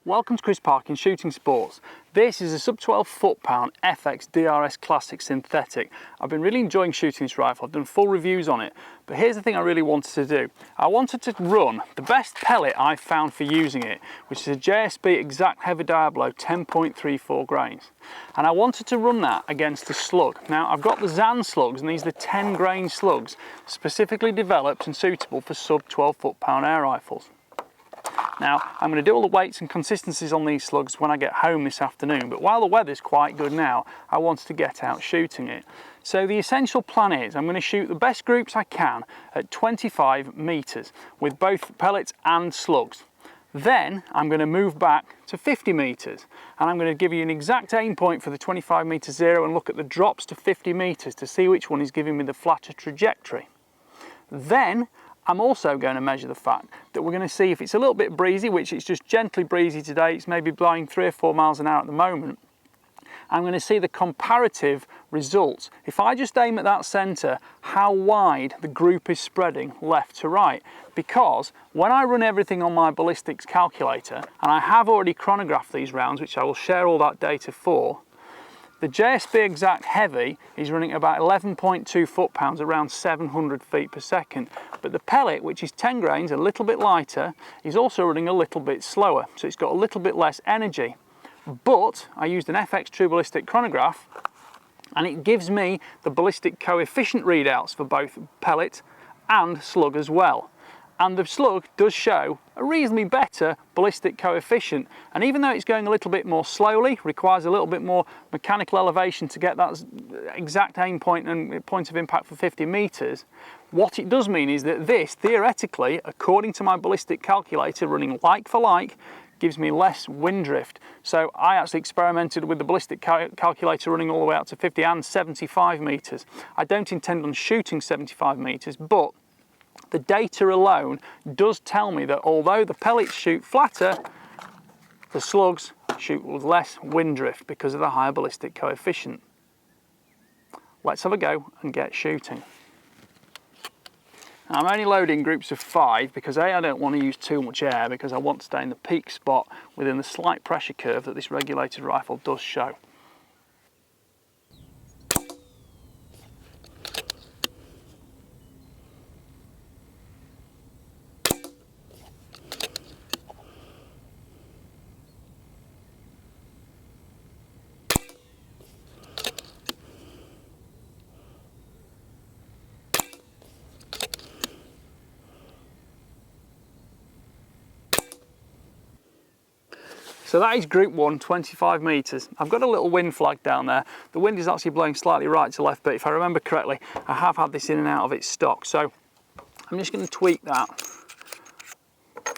Welcome to Chris Parkin Shooting Sports. This is a sub 12 foot-pound FX DRS Classic Synthetic. I've been really enjoying shooting this rifle. I've done full reviews on it, but here's the thing I really wanted to do. I wanted to run the best pellet I've found for using it, which is a JSB Exact Heavy Diablo 10.34 grains. And I wanted to run that against the slug. Now I've got the Zan slugs, and these are the 10 grain slugs, specifically developed and suitable for sub 12 foot-pound air rifles. Now, I'm going to do all the weights and consistencies on these slugs when I get home this afternoon, but while the weather's quite good now, I wanted to get out shooting it. So the essential plan is I'm going to shoot the best groups I can at 25 metres with both pellets and slugs. Then I'm going to move back to 50 metres, and I'm going to give you an exact aim point for the 25 metre zero and look at the drops to 50 metres to see which one is giving me the flatter trajectory. Then I'm also going to measure the fact that we're going to see if it's a little bit breezy, which it's just gently breezy today. It's maybe blowing 3 or 4 miles an hour at the moment. I'm going to see the comparative results. If I just aim at that centre, how wide the group is spreading left to right. Because when I run everything on my ballistics calculator, and I have already chronographed these rounds, which I will share all that data for, the JSB Exact Heavy is running about 11.2 foot-pounds, around 700 feet per second. But the pellet, which is 10 grains, a little bit lighter, is also running a little bit slower. So it's got a little bit less energy. But I used an FX True Ballistic chronograph, and it gives me the ballistic coefficient readouts for both pellet and slug as well. And the slug does show a reasonably better ballistic coefficient, and even though it's going a little bit more slowly, requires a little bit more mechanical elevation to get that exact aim point and point of impact for 50 metres, what it does mean is that this, theoretically, according to my ballistic calculator, running like for like, gives me less wind drift. So I actually experimented with the ballistic calculator running all the way out to 50 and 75 metres. I don't intend on shooting 75 metres, but the data alone does tell me that although the pellets shoot flatter, the slugs shoot with less wind drift because of the higher ballistic coefficient. Let's have a go and get shooting. Now, I'm only loading groups of 5 because I don't want to use too much air, because I want to stay in the peak spot within the slight pressure curve that this regulated rifle does show. So that is group 1, 25 metres. I've got a little wind flag down there. The wind is actually blowing slightly right to left, but if I remember correctly, I have had this in and out of its stock. So I'm just going to tweak that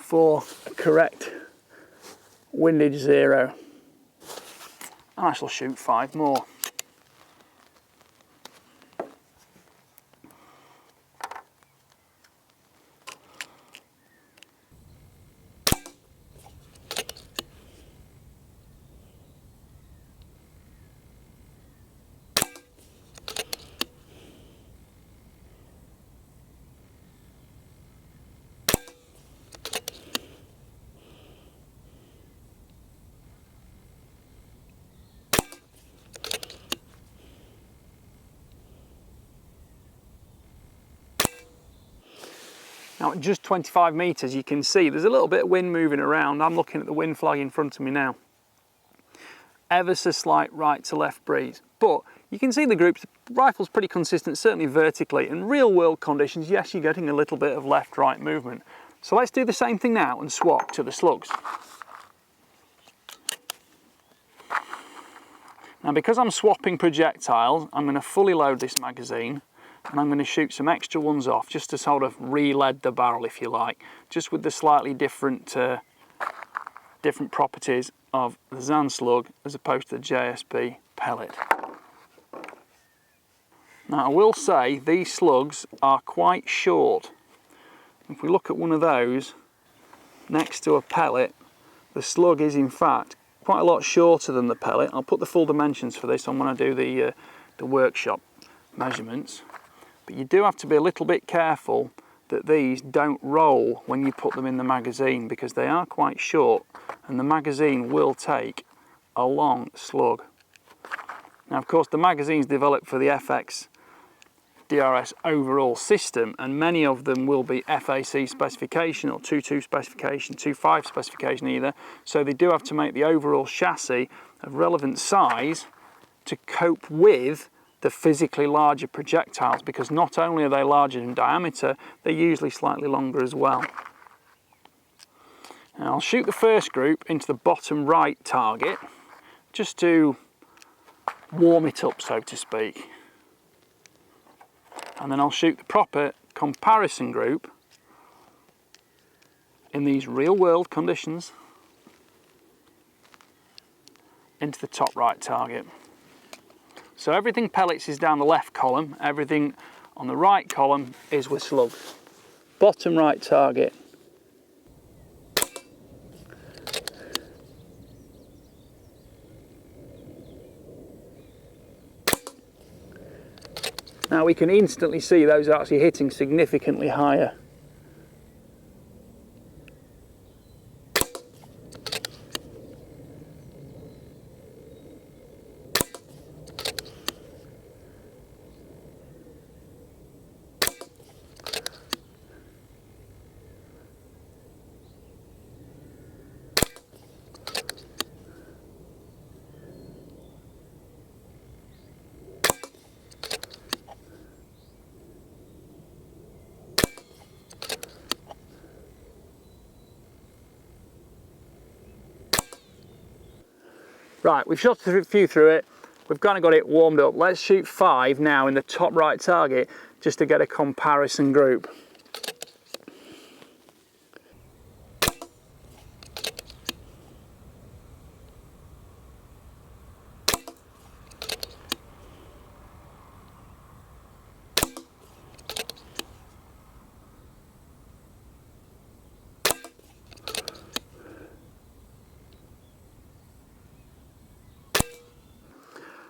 for correct windage 0. And I shall shoot 5 more. Now at just 25 metres you can see there's a little bit of wind moving around. I'm looking at the wind flag in front of me now. Ever so slight right to left breeze. But you can see the group, the rifle's pretty consistent, certainly vertically. In real world conditions, yes, you're getting a little bit of left-right movement. So let's do the same thing now and swap to the slugs. Now because I'm swapping projectiles, I'm going to fully load this magazine, and I'm going to shoot some extra ones off just to sort of re-lead the barrel, if you like, just with the slightly different properties of the Zan slug as opposed to the JSB pellet. Now I will say these slugs are quite short. If we look at one of those next to a pellet, the slug is in fact quite a lot shorter than the pellet. I'll put the full dimensions for this on when I do the workshop measurements. But you do have to be a little bit careful that these don't roll when you put them in the magazine, because they are quite short and the magazine will take a long slug. Now of course the magazine's developed for the FX DRS overall system, and many of them will be FAC specification or 2.2 specification, 2.5 specification either, so they do have to make the overall chassis of relevant size to cope with the physically larger projectiles, because not only are they larger in diameter, they're usually slightly longer as well. Now I'll shoot the first group into the bottom right target just to warm it up, so to speak. And then I'll shoot the proper comparison group in these real world conditions into the top right target. So everything pellets is down the left column, everything on the right column is with slugs. Bottom right target. Now we can instantly see those are actually hitting significantly higher. Right, we've shot a few through it, we've kind of got it warmed up. Let's shoot 5 now in the top right target just to get a comparison group.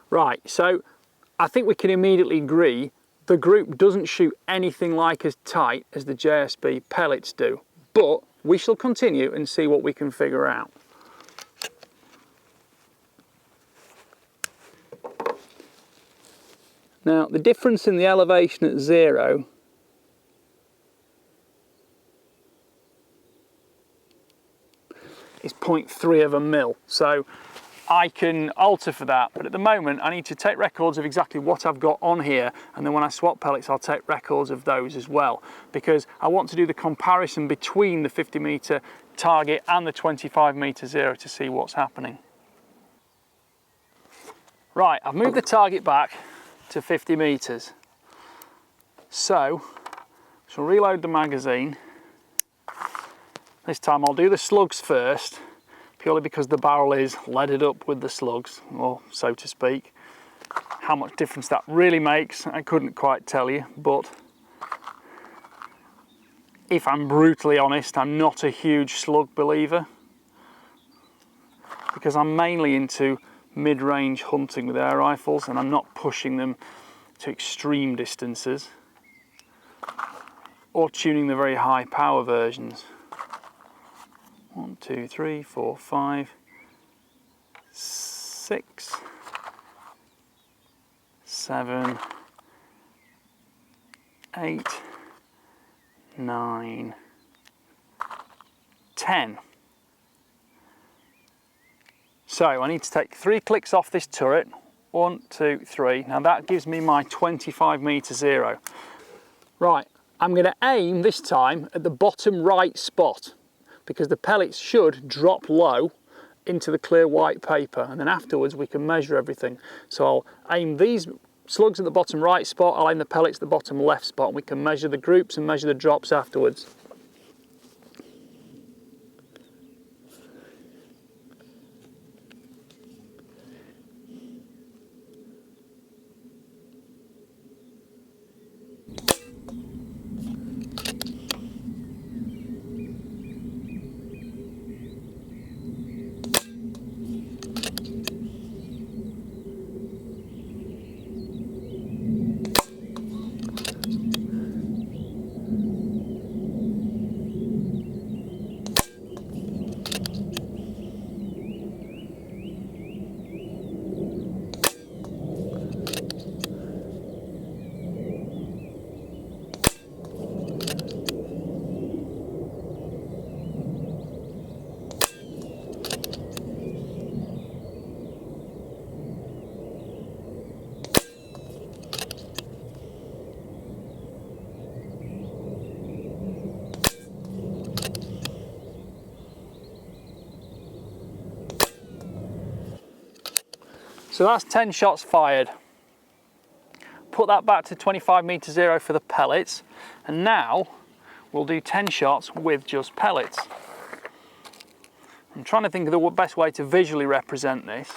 Right, so I think we can immediately agree the group doesn't shoot anything like as tight as the JSB pellets do, but we shall continue and see what we can figure out. Now the difference in the elevation at 0 is 0.3 of a mil, so I can alter for that, but at the moment I need to take records of exactly what I've got on here, and then when I swap pellets I'll take records of those as well, because I want to do the comparison between the 50 metre target and the 25 metre zero to see what's happening. Right, I've moved the target back to 50 metres, so I'll reload the magazine. This time I'll do the slugs first, purely because the barrel is leaded up with the slugs, or so to speak. How much difference that really makes, I couldn't quite tell you, but if I'm brutally honest, I'm not a huge slug believer, because I'm mainly into mid-range hunting with air rifles and I'm not pushing them to extreme distances or tuning the very high power versions. 1, 2, 3, 4, 5, 6, 7, 8, 9, 10. So I need to take 3 clicks off this turret. 1, 2, 3. Now that gives me my 25 metre zero. Right, I'm going to aim this time at the bottom right spot, because the pellets should drop low into the clear white paper, and then afterwards we can measure everything. So I'll aim these slugs at the bottom right spot, I'll aim the pellets at the bottom left spot, and we can measure the groups and measure the drops afterwards. So that's 10 shots fired. Put that back to 25 meter zero for the pellets, and now we'll do 10 shots with just pellets. I'm trying to think of the best way to visually represent this.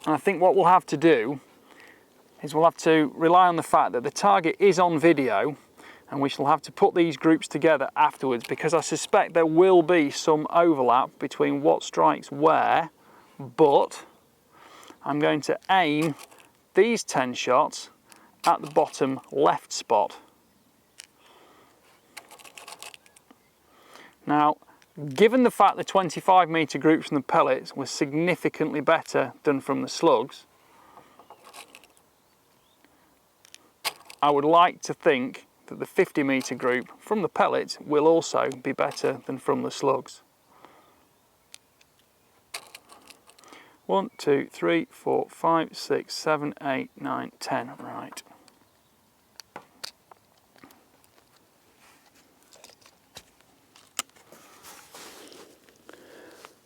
And I think what we'll have to do is we'll have to rely on the fact that the target is on video, and we shall have to put these groups together afterwards, because I suspect there will be some overlap between what strikes where, but I'm going to aim these 10 shots at the bottom left spot. Now, given the fact the 25 meter groups from the pellets were significantly better than from the slugs, I would like to think that the 50 meter group from the pellets will also be better than from the slugs. 1, 2, 3, 4, 5, 6, 7, 8, 9, 10, right.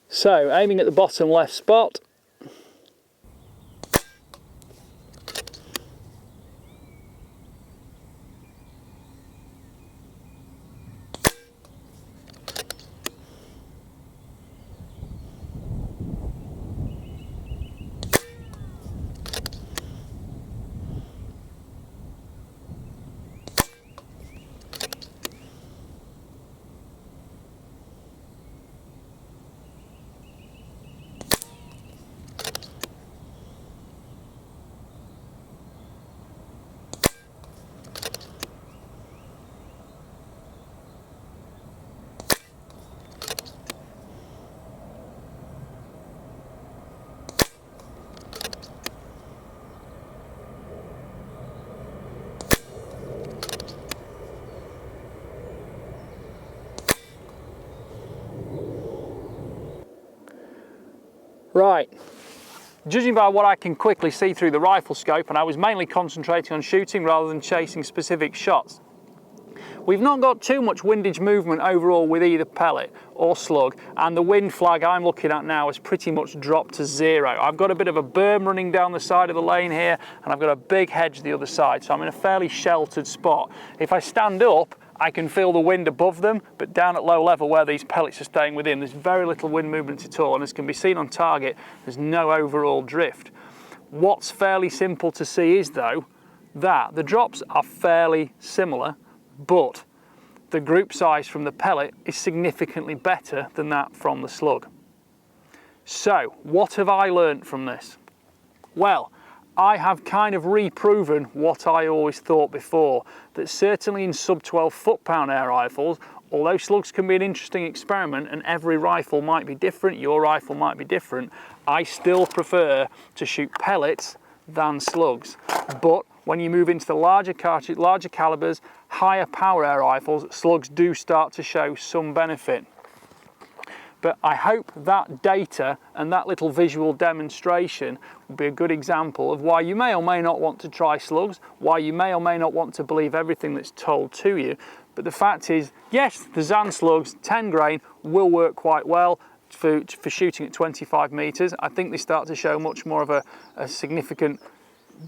So, aiming at the bottom left spot. Right, judging by what I can quickly see through the rifle scope, and I was mainly concentrating on shooting rather than chasing specific shots, we've not got too much windage movement overall with either pellet or slug, and the wind flag I'm looking at now has pretty much dropped to 0. I've got a bit of a berm running down the side of the lane here, and I've got a big hedge the other side, so I'm in a fairly sheltered spot. If I stand up, I can feel the wind above them, but down at low level where these pellets are staying within, there's very little wind movement at all, and as can be seen on target, there's no overall drift. What's fairly simple to see is, though, that the drops are fairly similar, but the group size from the pellet is significantly better than that from the slug. So, what have I learnt from this? Well, I have kind of reproven what I always thought before, that certainly in sub 12 foot-pound air rifles, although slugs can be an interesting experiment and every rifle might be different, your rifle might be different, I still prefer to shoot pellets than slugs. But when you move into the larger calibers, higher power air rifles, slugs do start to show some benefit. But I hope that data and that little visual demonstration will be a good example of why you may or may not want to try slugs, why you may or may not want to believe everything that's told to you. But the fact is, yes, the Zan slugs, 10 grain, will work quite well for shooting at 25 meters. I think they start to show much more of a significant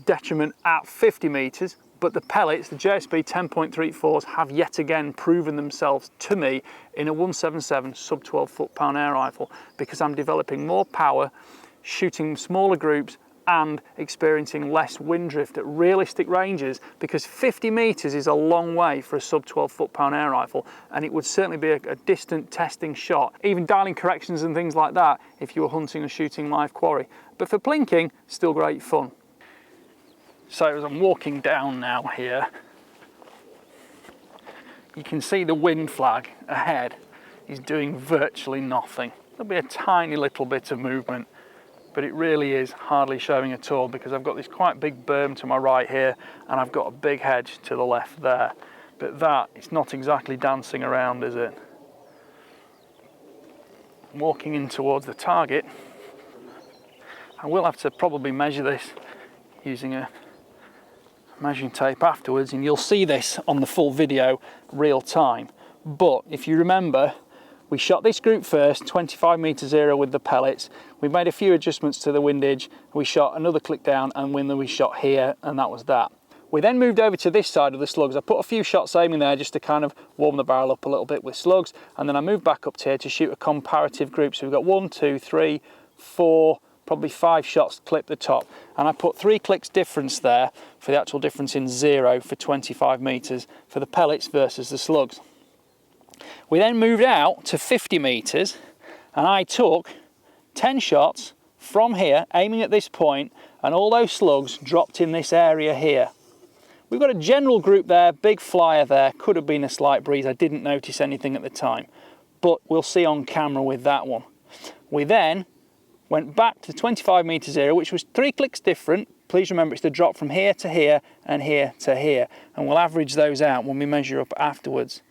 detriment at 50 meters. But the pellets, the JSB 10.34s, have yet again proven themselves to me in a 177 sub 12 foot-pound air rifle, because I'm developing more power, shooting smaller groups and experiencing less wind drift at realistic ranges, because 50 meters is a long way for a sub 12 foot-pound air rifle, and it would certainly be a distant testing shot, even dialing corrections and things like that if you were hunting or shooting live quarry. But for plinking, still great fun. So as I'm walking down now here, you can see the wind flag ahead is doing virtually nothing. There'll be a tiny little bit of movement, but it really is hardly showing at all, because I've got this quite big berm to my right here and I've got a big hedge to the left there. But that, it's not exactly dancing around, is it? Walking in towards the target, I will have to probably measure this using a measuring tape afterwards, and you'll see this on the full video real time. But if you remember, We shot this group first, 25 meter zero with the pellets. We made a few adjustments to the windage. We shot another click down and then we shot here, and that was that. We then moved over to this side of the slugs. I put a few shots aiming there just to kind of warm the barrel up a little bit with slugs, and then I moved back up to here to shoot a comparative group. So we've got 1, 2, 3, 4, probably 5 shots to clip the top, and I put 3 clicks difference there for the actual difference in zero for 25 meters for the pellets versus the slugs. We then moved out to 50 meters, and I took 10 shots from here aiming at this point, and all those slugs dropped in this area here. We've got a general group there, big flyer there, could have been a slight breeze, I didn't notice anything at the time, but we'll see on camera with that one. We then went back to 25 meter zero, which was 3 clicks different. Please remember it's the drop from here to here and here to here, and we'll average those out when we measure up afterwards.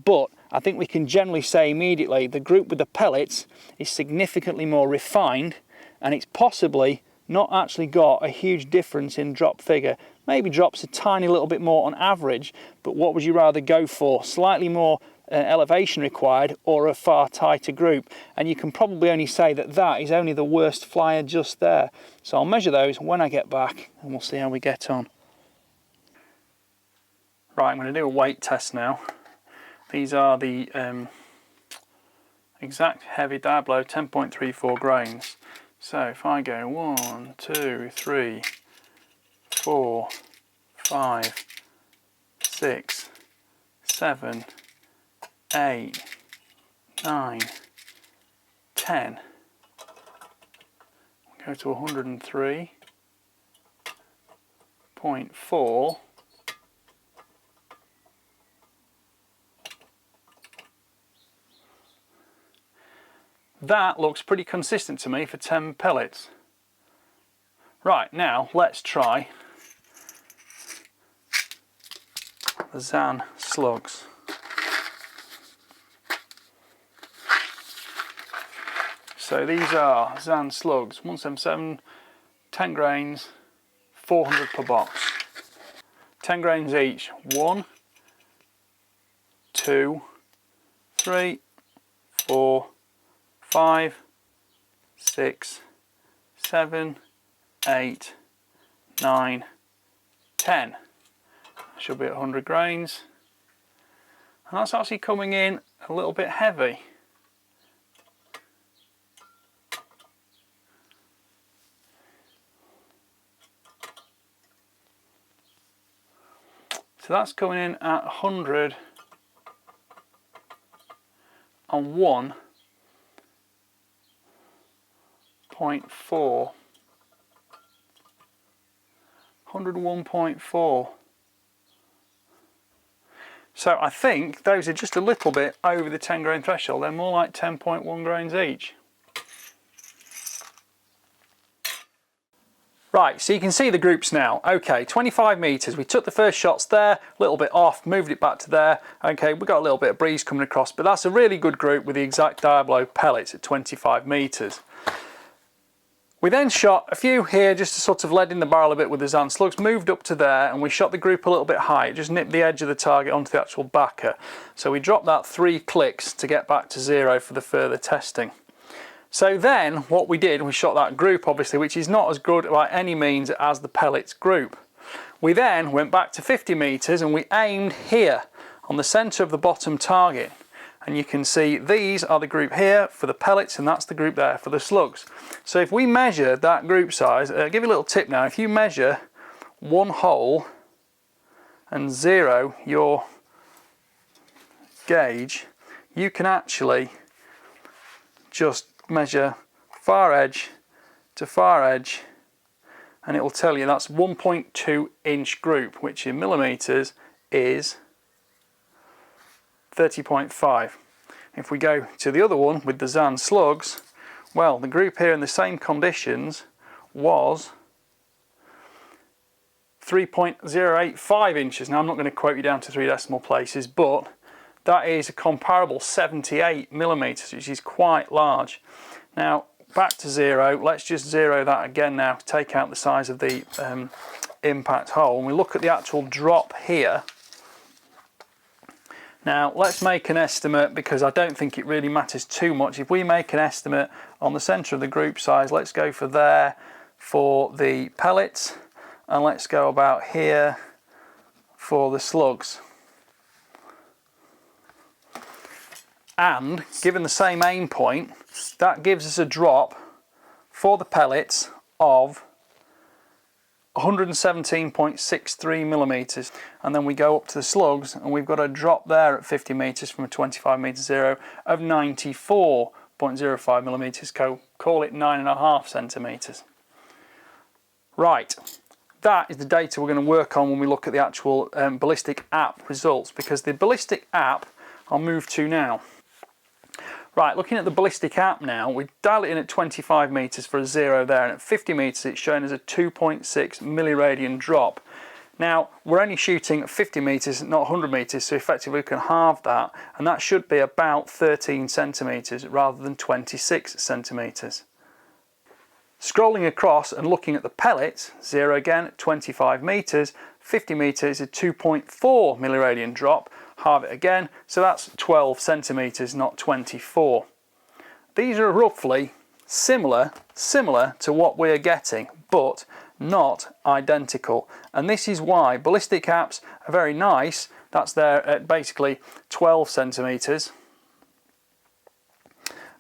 But I think we can generally say immediately the group with the pellets is significantly more refined, and it's possibly not actually got a huge difference in drop figure. Maybe drops a tiny little bit more on average, but what would you rather go for? Slightly more elevation required or a far tighter group? And you can probably only say that that is only the worst flyer just there. So I'll measure those when I get back and we'll see how we get on. Right, I'm going to do a weight test now. These are the exact heavy Diablo 10.34 grains. So if I go 1, 2, 3, 4, 5, 6, 7, 8, 9, 10, go to 103.4. That looks pretty consistent to me for 10 pellets. Right, now let's try the Zan slugs. So these are Zan slugs, 177, 10 grains, 400 per box. 10 grains each. 1, 2, 3, 4, 5, 6, 7, 8, 9, 10. Should be at 100 grains. And that's actually coming in a little bit heavy. So that's coming in at 100 on 1.4. 101.4. So I think those are just a little bit over the 10 grain threshold. They're more like 10.1 grains each. Right, so you can see the groups now. Okay, 25 meters. We took the first shots there, a little bit off, moved it back to there. Okay, we got a little bit of breeze coming across, but that's a really good group with the exact Diablo pellets at 25 meters. We then shot a few here just to sort of lead in the barrel a bit with the Zan slugs, moved up to there, and we shot the group a little bit high. It just nipped the edge of the target onto the actual backer. So we dropped that 3 clicks to get back to zero for the further testing. So then what we did, we shot that group obviously, which is not as good by any means as the pellets group. We then went back to 50 meters and we aimed here on the center of the bottom target. And you can see these are the group here for the pellets, and that's the group there for the slugs. So if we measure that group size, I'll give you a little tip now. If you measure one hole and zero your gauge, you can actually just measure far edge to far edge, and it will tell you that's 1.2 inch group, which in millimeters is 30.5. If we go to the other one with the Zan slugs, well, the group here in the same conditions was 3.085 inches. Now I'm not going to quote you down to 3 decimal places, but that is a comparable 78 millimeters, which is quite large. Now back to zero, let's just zero that again now to take out the size of the impact hole. And we look at the actual drop here. Now let's make an estimate, because I don't think it really matters too much. If we make an estimate on the centre of the group size, let's go for there for the pellets, and let's go about here for the slugs. And given the same aim point, that gives us a drop for the pellets of 117.63 millimeters, and then we go up to the slugs and we've got a drop there at 50 meters from a 25 meter zero of 94.05 millimeters, call it 9.5 centimeters. Right, that is the data we're going to work on when we look at the actual ballistic app results, because the ballistic app I'll move to now. Right, looking at the ballistic app now, we dial it in at 25 meters for a zero there, and at 50 meters it's shown as a 2.6 milliradian drop. Now, we're only shooting at 50 meters, not 100 meters, so effectively we can halve that, and that should be about 13 centimeters rather than 26 centimeters. Scrolling across and looking at the pellets, zero again at 25 meters, 50 meters is a 2.4 milliradian drop. Halve it again, so that's 12 centimeters, not 24. These are roughly similar to what we're getting, but not identical. And this is why ballistic apps are very nice. That's there at basically 12 centimeters.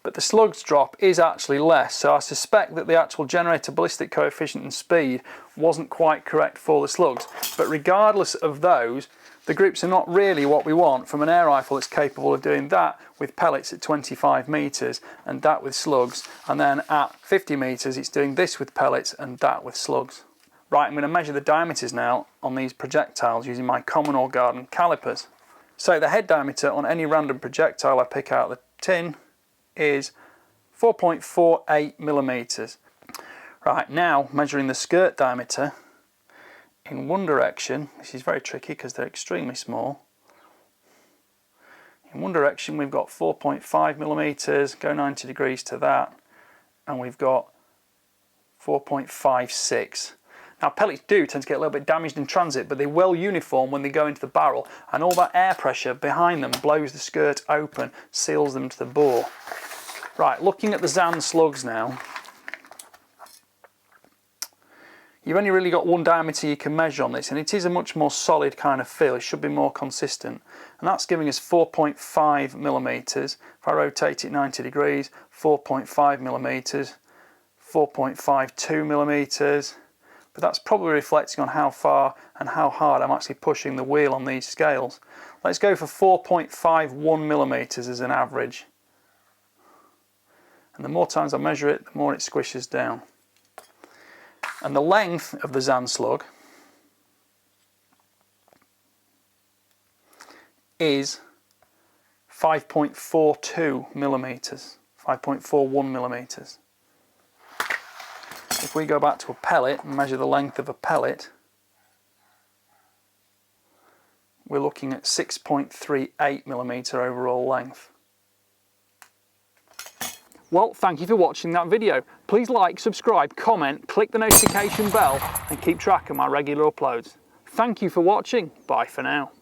But the slugs drop is actually less, so I suspect that the actual generator ballistic coefficient and speed wasn't quite correct for the slugs. But regardless of those, the groups are not really what we want from an air rifle that's capable of doing that with pellets at 25 meters and that with slugs, and then at 50 meters it's doing this with pellets and that with slugs. Right, I'm going to measure the diameters now on these projectiles using my common or garden calipers. So the head diameter on any random projectile I pick out of the tin is 4.48 millimeters. Right, now measuring the skirt diameter in one direction. This is very tricky because they're extremely small. In one direction we've got 4.5 millimeters, go 90 degrees to that, and we've got 4.56. Now pellets do tend to get a little bit damaged in transit, but they're well uniform when they go into the barrel, and all that air pressure behind them blows the skirt open, seals them to the bore. Right, looking at the Zan slugs now, you've only really got one diameter you can measure on this, and it is a much more solid kind of feel. It should be more consistent, and that's giving us 4.5 millimeters. If I rotate it 90 degrees, 4.5 millimeters, 4.52 millimeters. But that's probably reflecting on how far and how hard I'm actually pushing the wheel on these scales. Let's go for 4.51 millimeters as an average. And the more times I measure it, the more it squishes down. And the length of the Zan slug is 5.42 millimeters, 5.41 millimeters. If we go back to a pellet and measure the length of a pellet, we're looking at 6.38 millimeter overall length. Well, thank you for watching that video. Please like, subscribe, comment, click the notification bell and keep track of my regular uploads. Thank you for watching. Bye for now.